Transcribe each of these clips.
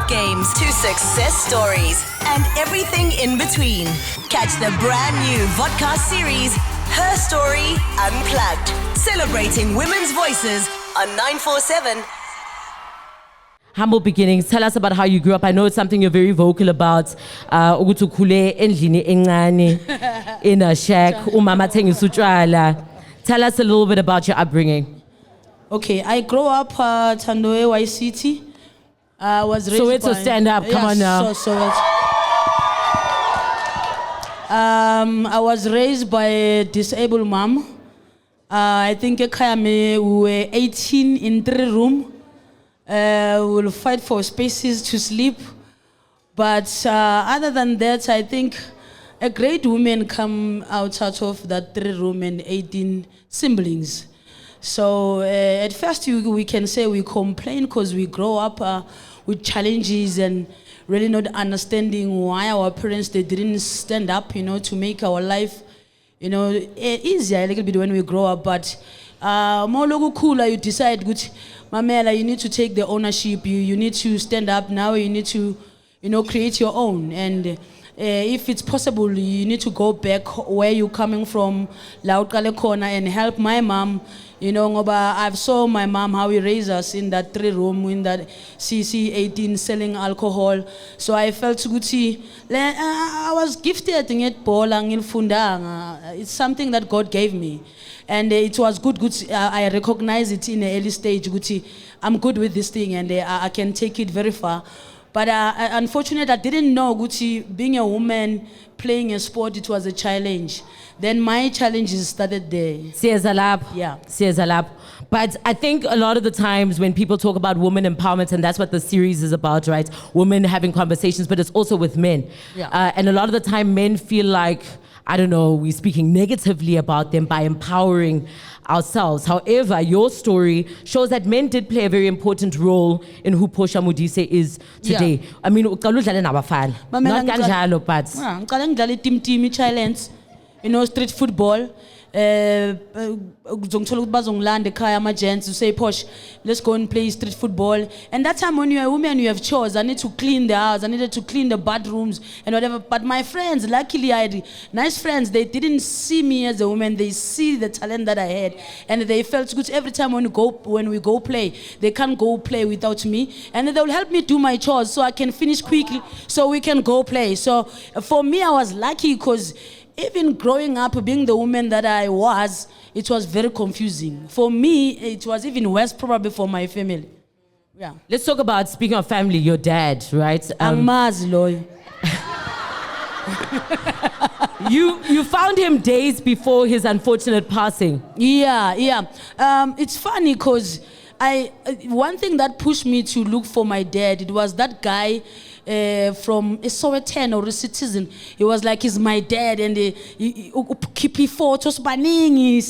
games to success stories and everything in between. Catch the brand new vodcast series, Her Story Unplugged, celebrating women's voices on 947. Humble beginnings. Tell us about how you grew up. I know it's something you're very vocal about. Ukuthi ukhule endlini encane in a shack. Umama thengiswa utshwala. Tell us a little bit about your upbringing. Okay, I grew up Thando YCT. I was raised So it's a stand up. Come on now. I was raised by a disabled mom. I think we were 18 in 3 rooms. We'll fight for spaces to sleep. But other than that, I think a great woman come out of that 3 room and 18 siblings. So at first we can say we complain because we grow up with challenges and really not understanding why our parents, they didn't stand up, to make our life, easier a little bit when we grow up. But more logo cooler, you decide, good, Mamela, you need to take the ownership. You need to stand up now. You need to, create your own. And if it's possible, you need to go back where you're coming from, Lautale corner, and help my mom. I've saw my mom how he raised us in that 3 room, in that CC 18 selling alcohol. So I felt good. I was gifted in it, it's something that God gave me. And it was good. I recognize it in an early stage. I'm good with this thing and I can take it very far. But unfortunately, I didn't know being a woman playing a sport, it was a challenge. Then my challenges started there. Yeah. But I think a lot of the times when people talk about women empowerment, and that's what the series is about, right? Women having conversations, but it's also with men. Yeah. And a lot of the time men feel like, I don't know, we're speaking negatively about them by empowering ourselves. However, your story shows that men did play a very important role in who Portia Modise is today. Yeah. I mean, uqala udlale nabafana. Not kanjalo, but ngicala ngidlala team challenge, street football. Uzongithola ukuthi bazongilanda ekhaya ama-gents, you say, Posh, let's go and play street football. And that time when you're a woman, you have chores. I need to clean the house, I needed to clean the bathrooms and whatever. But my friends, luckily I had nice friends, they didn't see me as a woman, they see the talent that I had. And they felt good every time when we go play. They can't go play without me. And they will help me do my chores so I can finish quickly so we can go play. So for me, I was lucky because even growing up, being the woman that I was, it was very confusing. For me, it was even worse probably for my family. Yeah. Let's talk about, speaking of family, your dad, right? You found him days before his unfortunate passing. Yeah. It's funny because one thing that pushed me to look for my dad, it was that guy from a Sowetan or a citizen. He was like, he's my dad, and he keep photos baningi.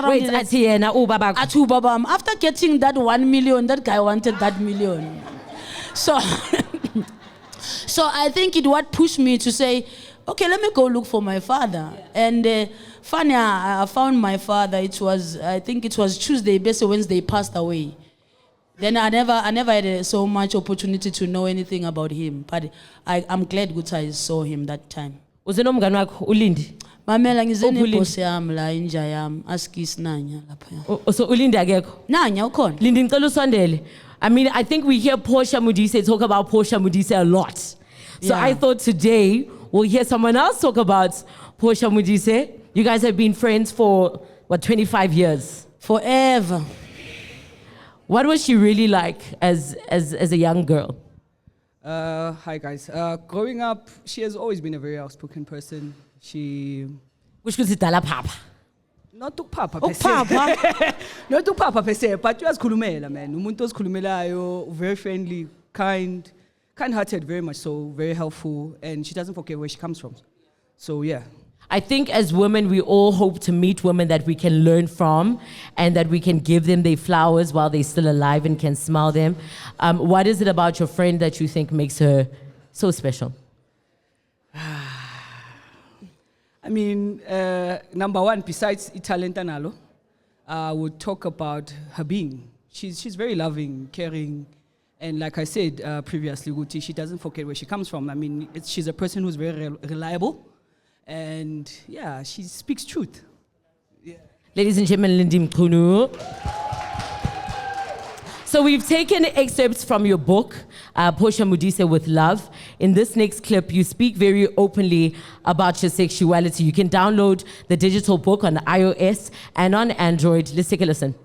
Wait, Atu babam. After getting that 1 million, that guy wanted that million. So I think it what pushed me to say, okay, let me go look for my father. And funny, I found my father. I think it was Tuesday, basically Wednesday, he passed away. Then I never had so much opportunity to know anything about him. But I'm glad good I saw him that time. Uzenomngani wakho uLindi? Mamela ngizene yami la inja yami askis Nanya lapha. So uLindi akekho? Nanya ukhona. Lindi ngicela usondele. I mean, I think we hear Portia Modise talk about Portia Modise a lot. So I thought today we'll hear someone else talk about Portia Modise. You guys have been friends for, 25 years? Forever. What was she really like as a young girl? Hi guys. Growing up, she has always been a very outspoken person. Which was Itala Papa? Not to Papa per se. Not to Papa per se, but uyazikhulumela, man. Umuntu ozikhulumelayo, very friendly, kind-hearted, very much so, very helpful, and she doesn't forget where she comes from. So yeah. I think as women, we all hope to meet women that we can learn from and that we can give them their flowers while they're still alive and can smell them. What is it about your friend that you think makes her so special? I mean, number one, besides talent analo, I would talk about her being. She's very loving, caring, And like I said previously, Guti, she doesn't forget where she comes from. I mean, she's a person who's very reliable. And yeah, she speaks truth. Yeah. Ladies and gentlemen, Lindy Mkhunu. So we've taken excerpts from your book, Portia Modise with Love. In this next clip, you speak very openly about your sexuality. You can download the digital book on iOS and on Android. Let's take a listen.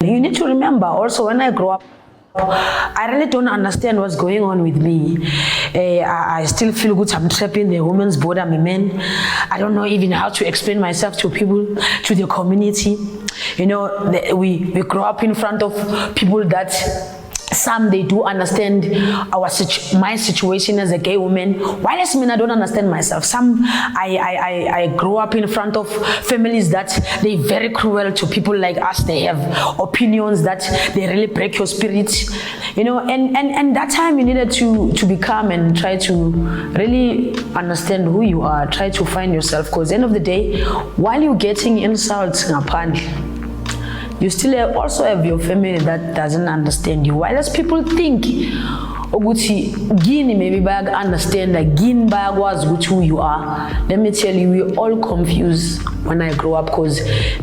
You need to remember also, when I grow up, I really don't understand what's going on with me. I still feel good. I'm trapped in the woman's body. I'm a man. I don't know even how to explain myself to people, to the community. You know, we grow up in front of people that some they do understand my situation as a gay woman. While as men, I don't understand myself. Some I grew up in front of families that they very cruel to people like us. They have opinions that they really break your spirit, you know. And that time you needed to be calm and try to really understand who you are. Try to find yourself, because at the end of the day, while you're getting insults, you still also have your family that doesn't understand you. While as people think, Gini maybe bag understand that Gin bag was who you are. Let me tell you, we're all confused when I grow up, because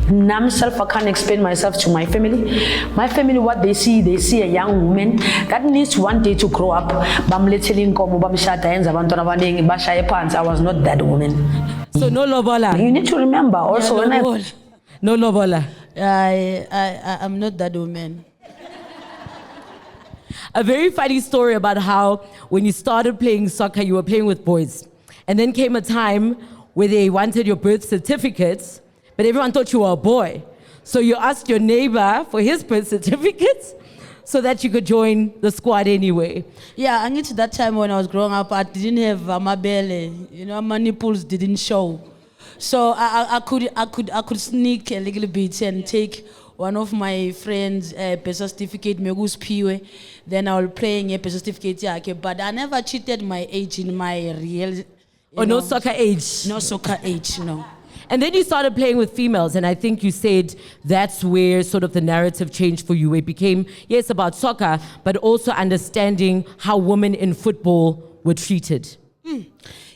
myself, I can't explain myself to my family. My family, what they see a young woman that needs one day to grow up. I was not that woman. So no lobola. You need to remember also No lobola. I'm not that woman. A very funny story about how when you started playing soccer, you were playing with boys. And then came a time where they wanted your birth certificates, but everyone thought you were a boy. So you asked your neighbor for his birth certificates so that you could join the squad anyway. Yeah, I get that time when I was growing up, I didn't have my belly. You know, my nipples didn't show. So I could sneak a little bit and take one of my friends' birth certificate, then I was playing a birth certificate, but I never cheated my age in my real... No soccer age? No soccer age, no. And then you started playing with females, and I think you said that's where sort of the narrative changed for you. It became, yes, about soccer, but also understanding how women in football were treated.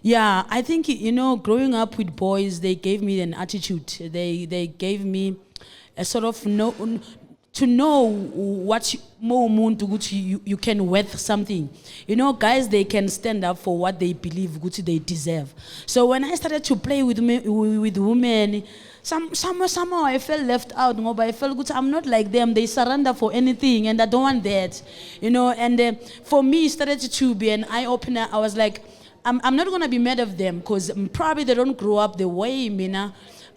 Yeah, I think, you know, growing up with boys, they gave me an attitude. They gave me a sort of to know what you can worth something. You know, guys, they can stand up for what they believe they deserve. So when I started to play with women, somehow I felt left out. But I felt good. I'm not like them. They surrender for anything, and I don't want that. You know, and for me, it started to be an eye opener. I was like, I'm not gonna be mad of them, because probably they don't grow up the way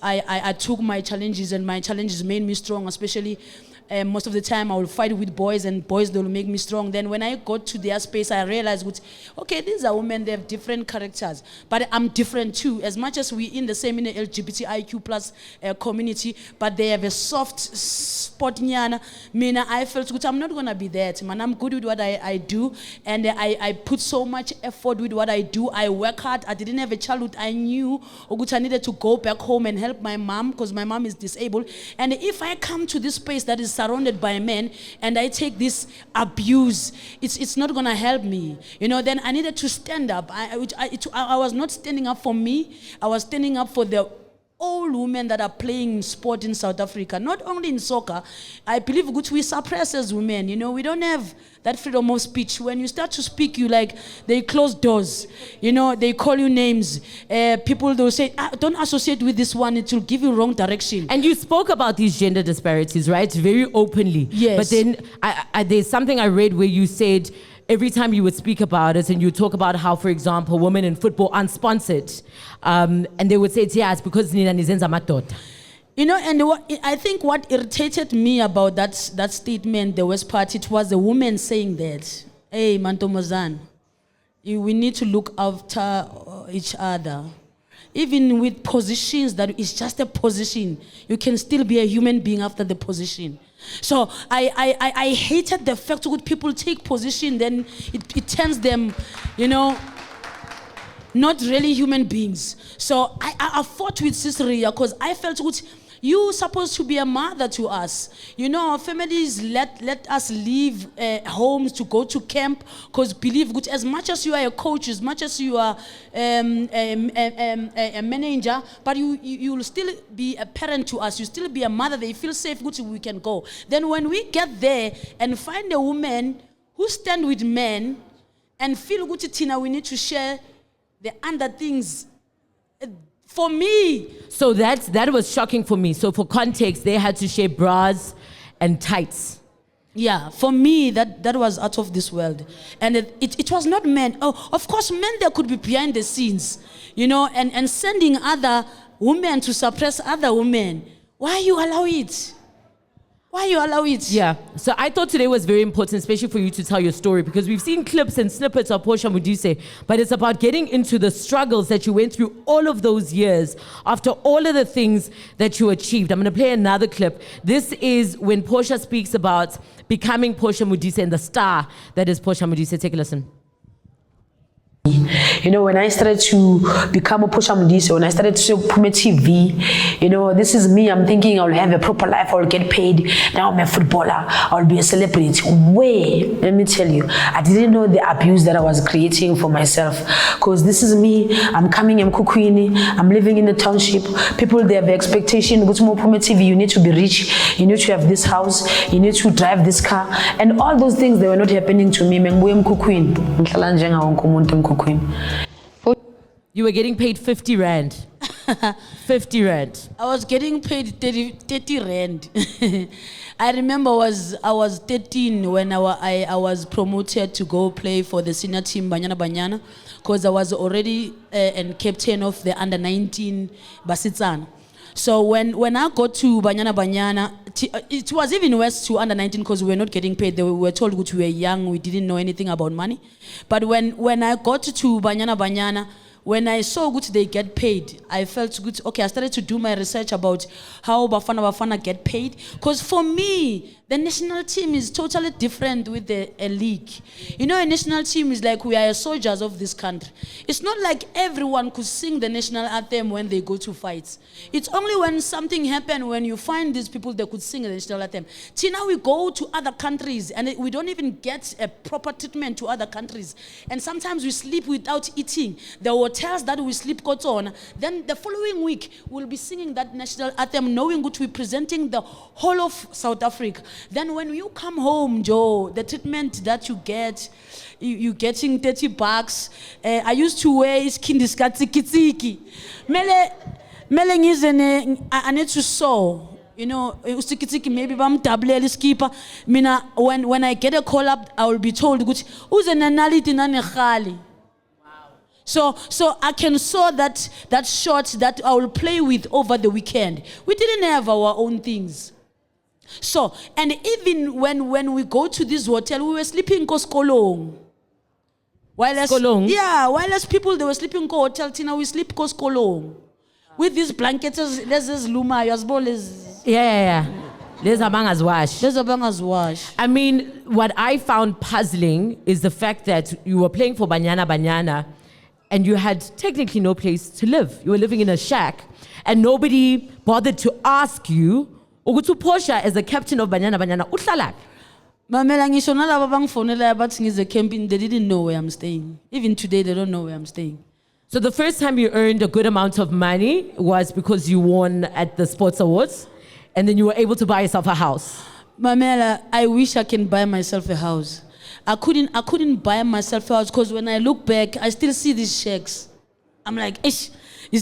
I took my challenges, and my challenges made me strong, especially most of the time I will fight with boys, and boys, they will make me strong. Then when I got to their space, I realized, okay, these are women, they have different characters, but I'm different too. As much as we in the same in the LGBTIQ plus community, but they have a soft spot. I felt I'm not gonna be that, man. I'm good with what I do, and I put so much effort with what I do. I work hard. I didn't have a childhood. I knew I needed to go back home and help my mom, because my mom is disabled. And if I come to this space that is surrounded by men and I take this abuse, it's not gonna help me, you know. Then I needed to stand up. I was not standing up for me. I was standing up for the all women that are playing sport in South Africa, not only in soccer. I believe we suppress as women, you know. We don't have that freedom of speech. When you start to speak, they close doors, you know. They call you names. People, they'll say, don't associate with this one, it will give you wrong direction. And you spoke about these gender disparities, right? Very openly. Yes. But then there's something I read where you said every time you would speak about it and you talk about how, for example, women in football aren't sponsored, and they would say, it's because Nina Nizenza Matot. You know, and I think what irritated me about that statement, the worst part, it was a woman saying that, hey, Mantomozan, we need to look after each other. Even with positions that is just a position, you can still be a human being after the position. So I hated the fact that people take position, then it turns them, you know, not really human beings. So I fought with Sister Ria, because I felt You're supposed to be a mother to us. You know, our families let us leave homes to go to camp, because believe good, as much as you are a coach, as much as you are a manager, but you'll still be a parent to us. You still be a mother. They feel safe, good, we can go. Then when we get there and find a woman who stand with men and feel good, Tina, we need to share the other things. For me. So that was shocking for me. So for context, they had to share bras and tights. Yeah, for me, that was out of this world. And it was not men. Oh, of course, men there could be behind the scenes, you know, and sending other women to suppress other women. Why you allow it? Why you allow it? Yeah. So I thought today was very important, especially for you to tell your story, because we've seen clips and snippets of Portia Modise, but it's about getting into the struggles that you went through all of those years after all of the things that you achieved. I'm going to play another clip. This is when Portia speaks about becoming Portia Modise and the star that is Portia Modise. Take a listen. You know, when I started to become a Portia Modise, when I started to promote TV, you know, this is me. I'm thinking I'll have a proper life. I'll get paid. Now I'm a footballer. I'll be a celebrity. Wait, let me tell you, I didn't know the abuse that I was creating for myself. Because this is me. I'm coming. I'm Kukwini. I'm living in the township. People, they have the expectation. Go to more promote TV. You need to be rich. You need to have this house. You need to drive this car. And all those things, they were not happening to me. You were getting paid 50 rand. 50 rand. I was getting paid 30 rand. I remember I was 13 when I was promoted to go play for the senior team Banyana, because I was already and captain of the under-19 Basitsana. So when I got to Banyana, it was even worse to under-19 because we were not getting paid. We were told that we were young, we didn't know anything about money. But when I got to Banyana, when I saw good they get paid, I felt good. Okay, I started to do my research about how Bafana get paid. Because for me, the national team is totally different with a league. You know, a national team is like we are soldiers of this country. It's not like everyone could sing the national anthem when they go to fights. It's only when something happens, when you find these people that could sing the national anthem. See, now we go to other countries and we don't even get a proper treatment to other countries. And sometimes we sleep without eating. The hotels that we sleep got on, then the following week we'll be singing that national anthem, knowing that we're presenting the whole of South Africa. Then when you come home, Joe, the treatment that you get, you're getting $30. I used to wear skin kitiki. Mele ngizene, I need to sew. You know, maybe I'm double skipper. Mina, when I get a call up, I will be told, who's an analyst in a So I can sew that short that I will play with over the weekend. We didn't have our own things. So, and even when we go to this hotel, we were sleeping in Koskolong. While as people, they were sleeping in hotel, Tina, we sleep in Koskolong. With these blankets, there's this luma, as well as... Yeah. There's a bang as wash. I mean, what I found puzzling is the fact that you were playing for Banyana, and you had technically no place to live. You were living in a shack, and nobody bothered to ask you, Ugutu Portia, as the captain of Banyana, utlalak. Mamela ngisho nalabo bangifonela bathi ngize camping, they didn't know where I'm staying. Even today, they don't know where I'm staying. So the first time you earned a good amount of money was because you won at the sports awards, and then you were able to buy yourself a house. Mamela, I wish I can buy myself a house. I couldn't buy myself a house because when I look back, I still see these shacks. I'm like, it's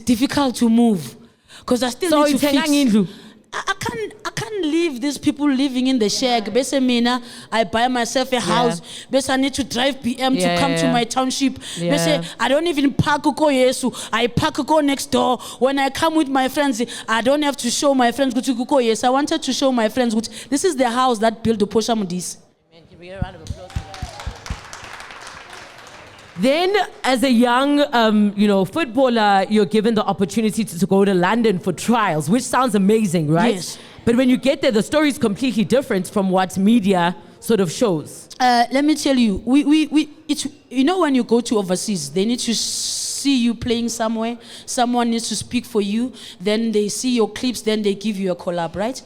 difficult to move because I still need to fix. I can't leave these people living in the shack. Basically, I buy myself a house. Basically, I need to drive PM to come to my township. Basically, I don't even park Yesu. I park next door. When I come with my friends, I don't have to show my friends Yesu. I wanted to show my friends this is the house that built the Portia Modise. Can we get a round of applause? Then, as a young, footballer, you're given the opportunity to go to London for trials, which sounds amazing, right? Yes. But when you get there, the story is completely different from what media sort of shows. Let me tell you, when you go to overseas, they need to see you playing somewhere, someone needs to speak for you, then they see your clips, then they give you a collab, right?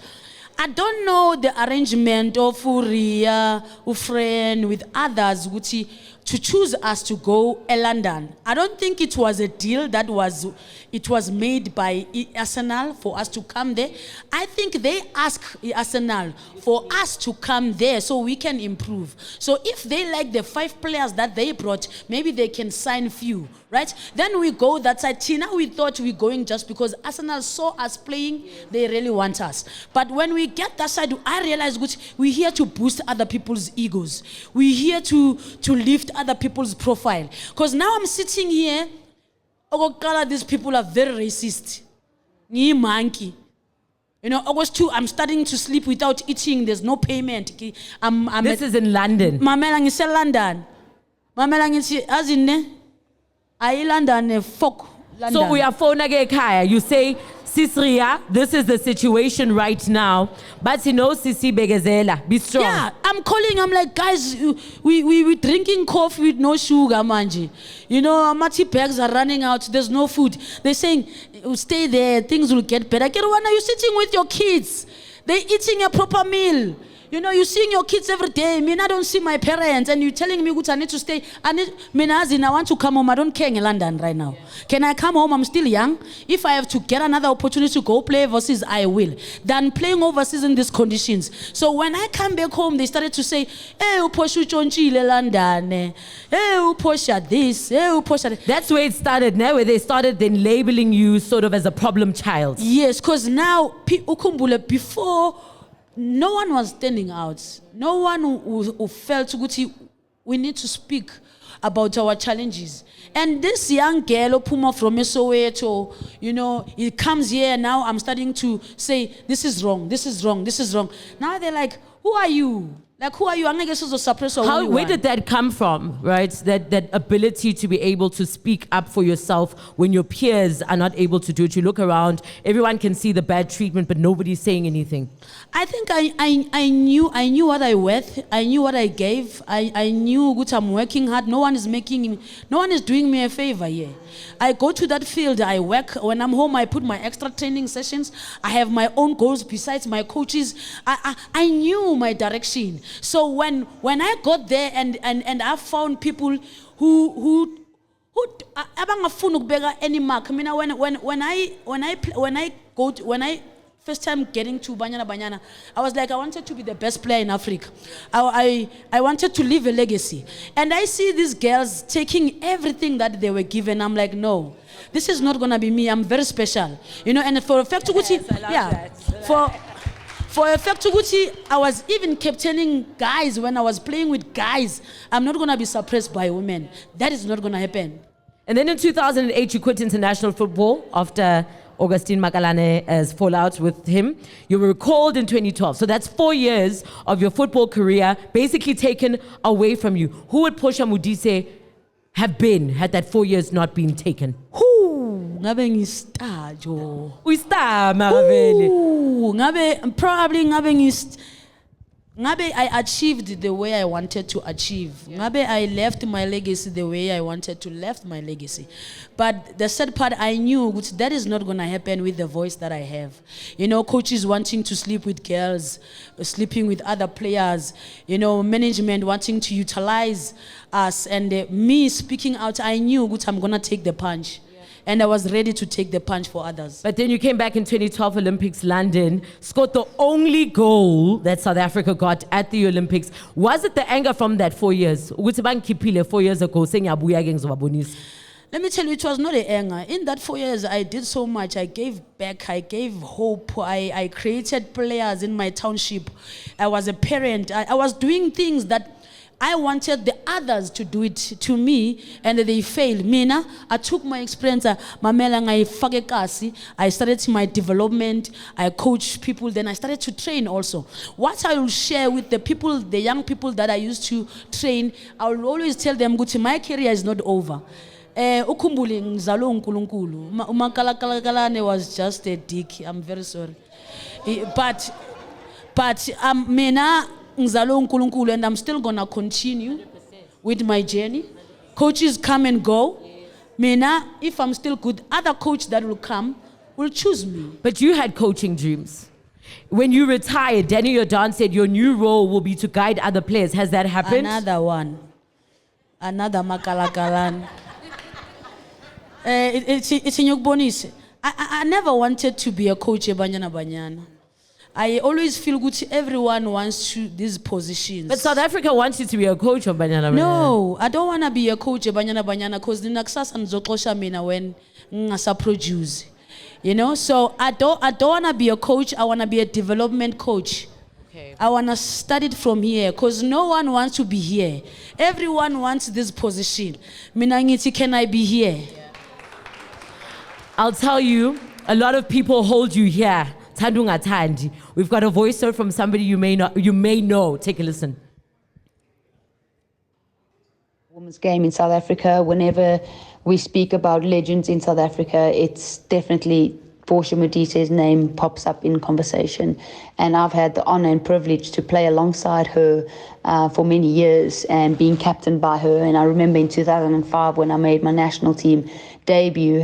I don't know the arrangement of Uriah, Ufren, with others, to choose us to go to London. I don't think it was a deal that was made by Arsenal for us to come there. I think they asked Arsenal for us to come there so we can improve. So if they like the 5 players that they brought, maybe they can sign few, right? Then we go that side. Tina, we thought we were going just because Arsenal saw us playing, they really want us. But when we get that side, I realized we're here to boost other people's egos. We're here to lift other people's profile. Because now I'm sitting here, these people are very racist. Ni monkey. You know, August 2, I'm starting to sleep without eating. There's no payment. This is in London. Mamelang is in London. Mamelang is as in London. Fuck London. So we are phone Kaya. You say, Sisria, this is the situation right now. But you know, Sisi Begezela, be strong. Yeah, I'm calling. I'm like, guys, we drinking coffee with no sugar, manji. You know, Mati bags are running out. There's no food. They're saying, stay there. Things will get better. Kirwana, you're sitting with your kids. They're eating a proper meal. You know, you're seeing your kids every day. I mean, I don't see my parents, and you're telling me, I need to stay. I want to come home. I don't care in London right now. Can I come home? I'm still young. If I have to get another opportunity to go play overseas, I will. Than playing overseas in these conditions. So when I come back home, they started to say, hey, Portia Chonchile London. Hey, Portia this. Hey, Portia that. That's where it started, now, where they started then labeling you sort of as a problem child. Yes, because now, before, no one was standing out. No one who felt we need to speak about our challenges. And this young girl, Puma from Soweto, you know, he comes here now. I'm starting to say, this is wrong, this is wrong, this is wrong. Now they're like, who are you? Like, who are you? Where did that come from, right? That ability to be able to speak up for yourself when your peers are not able to do it. You look around, everyone can see the bad treatment, but nobody's saying anything. I think I knew what I worth. I knew what I gave. I knew I'm working hard. No one is doing me a favor here. I go to that field, I work. When I'm home, I put my extra training sessions. I have my own goals besides my coaches. I knew my direction. So when I got there and I found people who abangafuna ukubeka any mark. I mean, when I first time getting to Banyana, I was like, I wanted to be the best player in Africa. I wanted to leave a legacy. And I see these girls taking everything that they were given. I'm like, no, this is not gonna be me. I'm very special, you know. And for a fact, for a fact, I was even captaining guys when I was playing with guys. I'm not gonna be suppressed by women. That is not gonna happen. And then in 2008, you quit international football after Augustine Makalane's fallout with him. You were recalled in 2012. So that's 4 years of your football career basically taken away from you. Who would Portia Modise have been had that 4 years not been taken? Ngabe ngistar jo. Uyistar Maravele. Ngabe I achieved the way I wanted to achieve. Ngabe I left my legacy the way I wanted to left my legacy. But the sad part, I knew that is not going to happen with the voice that I have. You know, coaches wanting to sleep with girls, sleeping with other players, you know, management wanting to utilize us, and me speaking out, I knew I'm going to take the punch. And I was ready to take the punch for others. But then you came back in 2012 Olympics London, scored the only goal that South Africa got at the Olympics. Was it the anger from that 4 years? 4 years ago, let me tell you, it was not the anger. In that 4 years, I did so much. I gave back. I gave hope. I created players in my township. I was a parent. I was doing things that I wanted the others to do it to me, and they failed. Mina, I took my experience. I started my development. I coached people. Then I started to train also. What I will share with the people, the young people that I used to train, I will always tell them, my career is not over. Ukumbuli ngizalwe uNkulunkulu. Umakalakalane was just a dick. I'm very sorry. But mina ngizalwe uNkulunkulu, and I'm still gonna continue with my journey. Coaches come and go. Mina, if I'm still good, other coach that will come will choose me. But you had coaching dreams. When you retired, Danny Jordan said your new role will be to guide other players. Has that happened? Another one. Another makalakalan. It's in your bonus. I never wanted to be a coach Banyana. I always feel good. Everyone wants to these positions. But South Africa wants you to be a coach of Banyana. No, I don't want to be a coach Banyana because the naksas and zokosha mina when ngasa produce. You know, so I don't want to be a coach. I want to be a development coach. Okay. I want to start it from here because no one wants to be here. Everyone wants this position. Minangiti, can I be here? Yeah. I'll tell you, a lot of people hold you here. Tandunga Tandi. We've got a voice note from somebody you may know. Take a listen. Women's game in South Africa. Whenever we speak about legends in South Africa, it's definitely Portia Modise's name pops up in conversation. And I've had the honor and privilege to play alongside her for many years and being captained by her. And I remember in 2005 when I made my national team debut,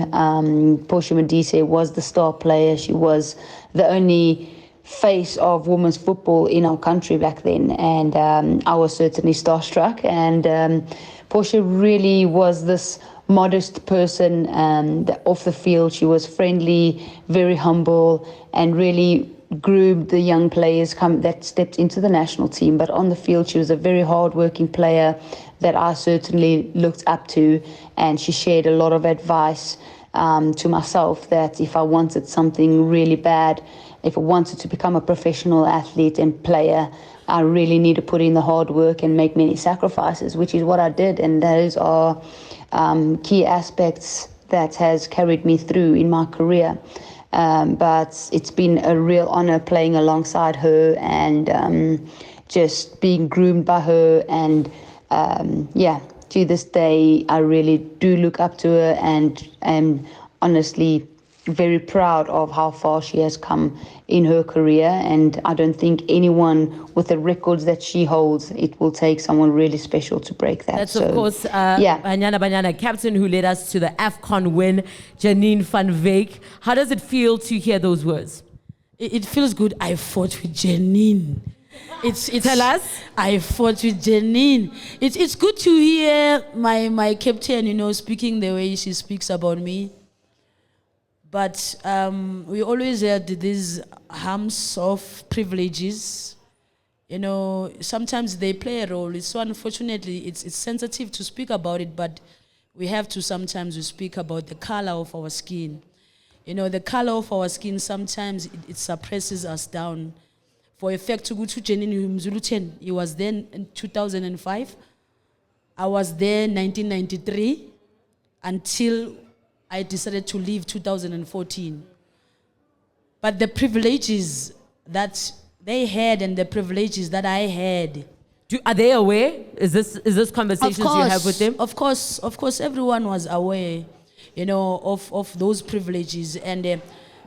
Portia Modise was the star player. She was the only face of women's football in our country back then, and I was certainly starstruck. And Portia really was this modest person off the field. She was friendly, very humble, and really groomed the young players that stepped into the national team. But on the field, she was a very hard-working player that I certainly looked up to, and she shared a lot of advice to myself that if I wanted something really bad, if I wanted to become a professional athlete and player, I really need to put in the hard work and make many sacrifices, which is what I did. And those are key aspects that has carried me through in my career. But it's been a real honor playing alongside her and just being groomed by her. And to this day, I really do look up to her and am honestly very proud of how far she has come in her career. And I don't think anyone with the records that she holds, it will take someone really special to break that. That's, of course, Banyana, captain who led us to the AFCON win, Janine van Wyk. How does it feel to hear those words? It feels good. I fought with Janine. Tell us. I fought with Janine. It's good to hear my captain, speaking the way she speaks about me. But we always had these hums of privileges. Sometimes they play a role. So unfortunately, it's sensitive to speak about it, but we have to sometimes speak about the color of our skin. The color of our skin, sometimes it suppresses us down. For a fact, to go to Janine Mzulu, he was there in 2005. I was there in 1993 until I decided to leave 2014. But the privileges that they had and the privileges that I had. Are they aware? Is this conversations you have with them? Of course, everyone was aware, of those privileges. And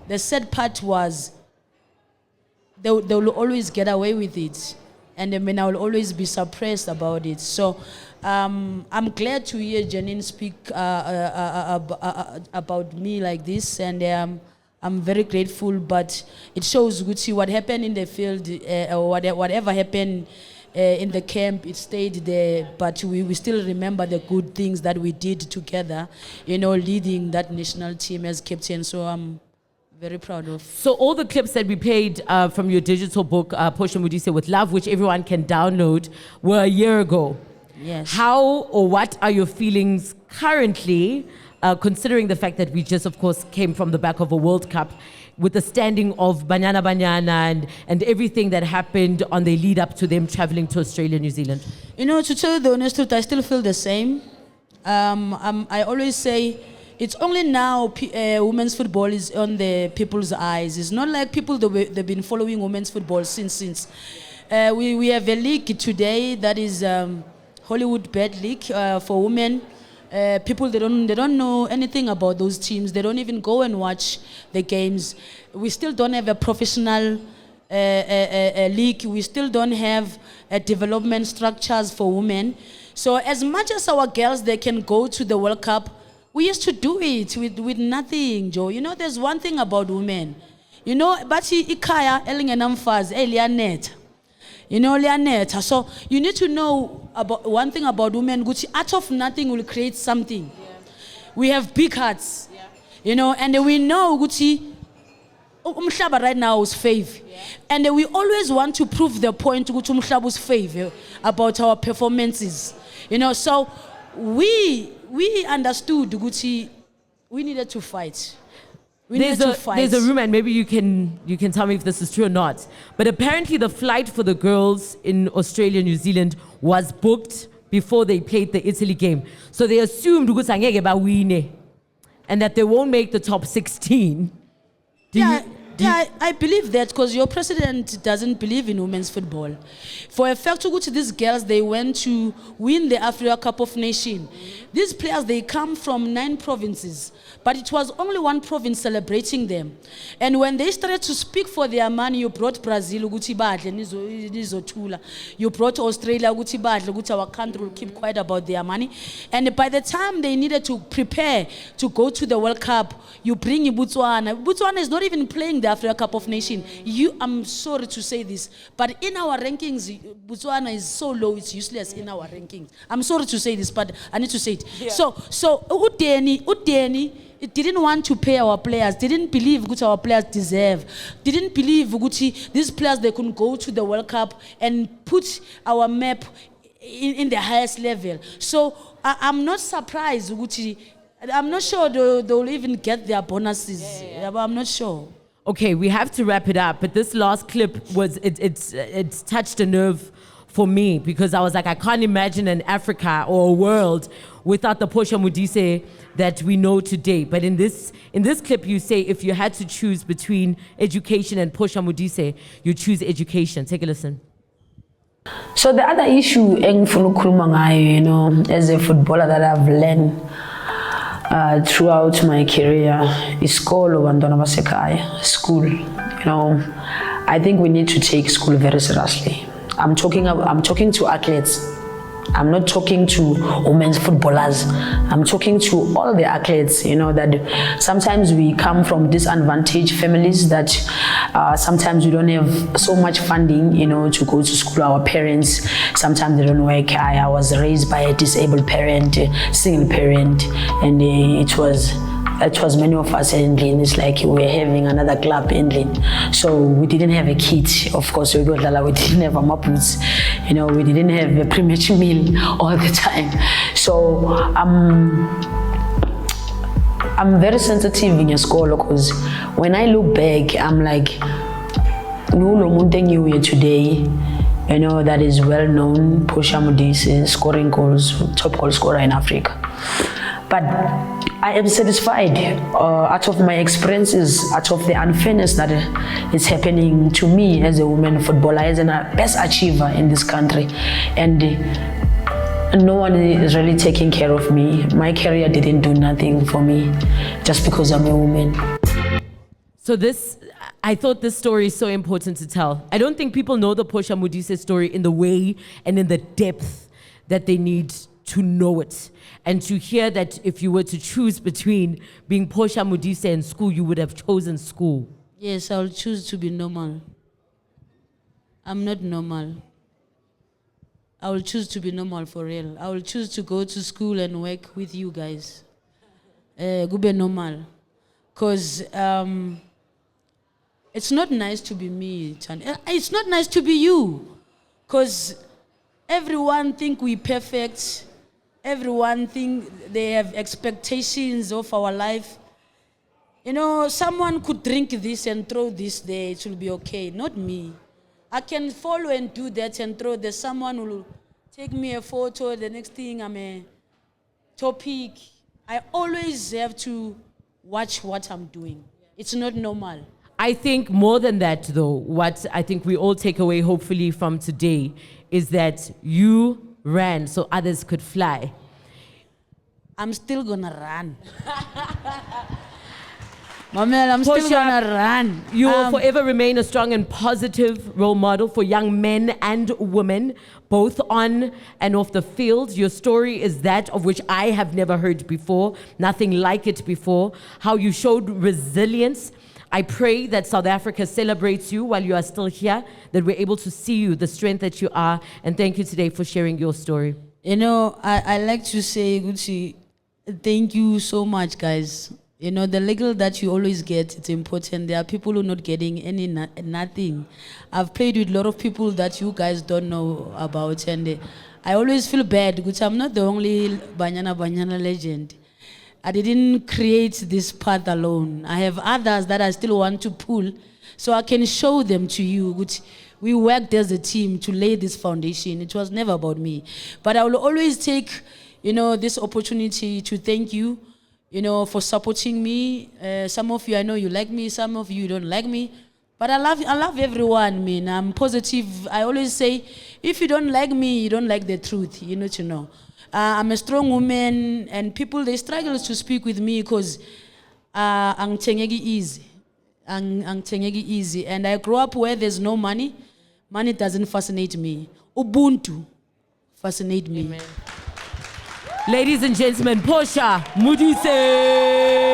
the sad part was they will always get away with it. And I will always be suppressed about it. So I'm glad to hear Janine speak about me like this, and I'm very grateful. But it shows what happened in the field, or whatever happened in the camp, it stayed there. But we still remember the good things that we did together, leading that national team as captain. So I'm very proud of. So all the clips that we played from your digital book, Portia Modise with Love, which everyone can download, were a year ago. Yes. How or what are your feelings currently, considering the fact that we just, of course, came from the back of a World Cup with the standing of Banyana and everything that happened on the lead up to them traveling to Australia, New Zealand? To tell you the honest truth, I still feel the same. I always say it's only now women's football is on the people's eyes. It's not like people they've been following women's football since. We have a league today that is Hollywood Bad League for women. People they don't know anything about those teams. They don't even go and watch the games. We still don't have a professional league. We still don't have development structures for women. So as much as our girls they can go to the World Cup, We used to do it with nothing, Joe. You know, there's one thing about women. You know, but ikaya elingenamfazi liyanetha. You know, liyanetha. So you need to know about one thing about women. Gucci, out of nothing will create something. Yeah. We have big hearts. Yeah. You know, and we know Gucci. Umhlaba right now is fave. Yeah. And we always want to prove the point Gucci Umhlaba's fave about our performances. You know, so we understood Gucci. We needed to fight. There's a rumor, and maybe you can tell me if this is true or not. But apparently, the flight for the girls in Australia, New Zealand, was booked before they played the Italy game. So they assumed Gucci angeke bawine, and that they won't make the top 16. I believe that because your president doesn't believe in women's football. For a fact, to go to these girls, they went to win the Africa Cup of Nations. These players, they come from 9 provinces, but it was only one province celebrating them. And when they started to speak for their money, you brought Brazil, you brought Australia, our country will keep quiet about their money. And by the time they needed to prepare to go to the World Cup, you bring Botswana. Botswana is not even playing the Africa Cup of Nations. I'm sorry to say this, but in our rankings, Botswana is so low, it's useless in our rankings. I'm sorry to say this, but I need to say it. Yeah. So Udeni, it didn't want to pay our players, didn't believe Gucci our players deserve, didn't believe Gucci, these players, they couldn't go to the World Cup and put our map in the highest level. So I'm not surprised, Gucci. I'm not sure they'll even get their bonuses. Yeah. I'm not sure. Okay, we have to wrap it up, but this last clip it's touched a nerve for me, because I was like, I can't imagine an Africa or a world without the Portia Modise that we know today. But in this clip, you say if you had to choose between education and Portia Modise, you choose education. Take a listen. So the other issue, you know, as a footballer that I've learned throughout my career is school. You know, I think we need to take school very seriously. I'm talking to athletes. I'm not talking to women's footballers. I'm talking to all the athletes, you know, that sometimes we come from disadvantaged families that sometimes we don't have so much funding, you know, to go to school. Our parents, sometimes they don't work. I was raised by a disabled parent, single parent, and it was many of us in Lynn. It's like we were having another club in Lynn. So we didn't have a kit. Of course, we didn't have a mapus. You know, we didn't have a pre-match meal all the time. So I'm very sensitive in your school, because when I look back, I'm like, no here today. You know, that is well known, Portia Modise, scoring goals, top goal scorer in Africa. But I am satisfied out of my experiences, out of the unfairness that is happening to me as a woman footballer, as a best achiever in this country. And no one is really taking care of me. My career didn't do nothing for me just because I'm a woman. So I thought this story is so important to tell. I don't think people know the Portia Modise story in the way and in the depth that they need to know it. And to hear that if you were to choose between being Portia Modise and school, you would have chosen school. Yes, I'll choose to be normal. I'm not normal. I will choose to be normal for real. I will choose to go to school and work with you guys. Go be normal. Because it's not nice to be me, Chan. It's not nice to be you. Because everyone think we're perfect. Everyone think they have expectations of our life. You know, someone could drink this and throw this there, it will be okay. Not me. I can follow and do that and throw there. Someone will take me a photo, the next thing I'm a topic. I always have to watch what I'm doing. It's not normal. I think more than that, though, what I think we all take away, hopefully, from today is that you ran so others could fly. I'm still gonna run. Mamela, I'm still Portia, gonna run. You will forever remain a strong and positive role model for young men and women, both on and off the field. Your story is that of which I have never heard before, nothing like it before. How you showed resilience. I pray that South Africa celebrates you while you are still here, that we're able to see you, the strength that you are. And thank you today for sharing your story. You know, I like to say, Gucci, thank you so much, guys. You know, the legal that you always get, it's important. There are people who are not getting nothing. I've played with a lot of people that you guys don't know about, and I always feel bad because I'm not the only Banyana legend. I didn't create this path alone. I have others that I still want to pull, so I can show them to you. Which we worked as a team to lay this foundation. It was never about me. But I will always take, you know, this opportunity to thank you, you know, for supporting me. Some of you, I know you like me. Some of you don't like me. But I love everyone, man. I'm positive. I always say, if you don't like me, you don't like the truth. You need to know. I'm a strong woman, and people, they struggle to speak with me because I'm easy. I'm easy. And I grew up where there's no money. Money doesn't fascinate me. Ubuntu fascinate me. Amen. Ladies and gentlemen, Portia Modise.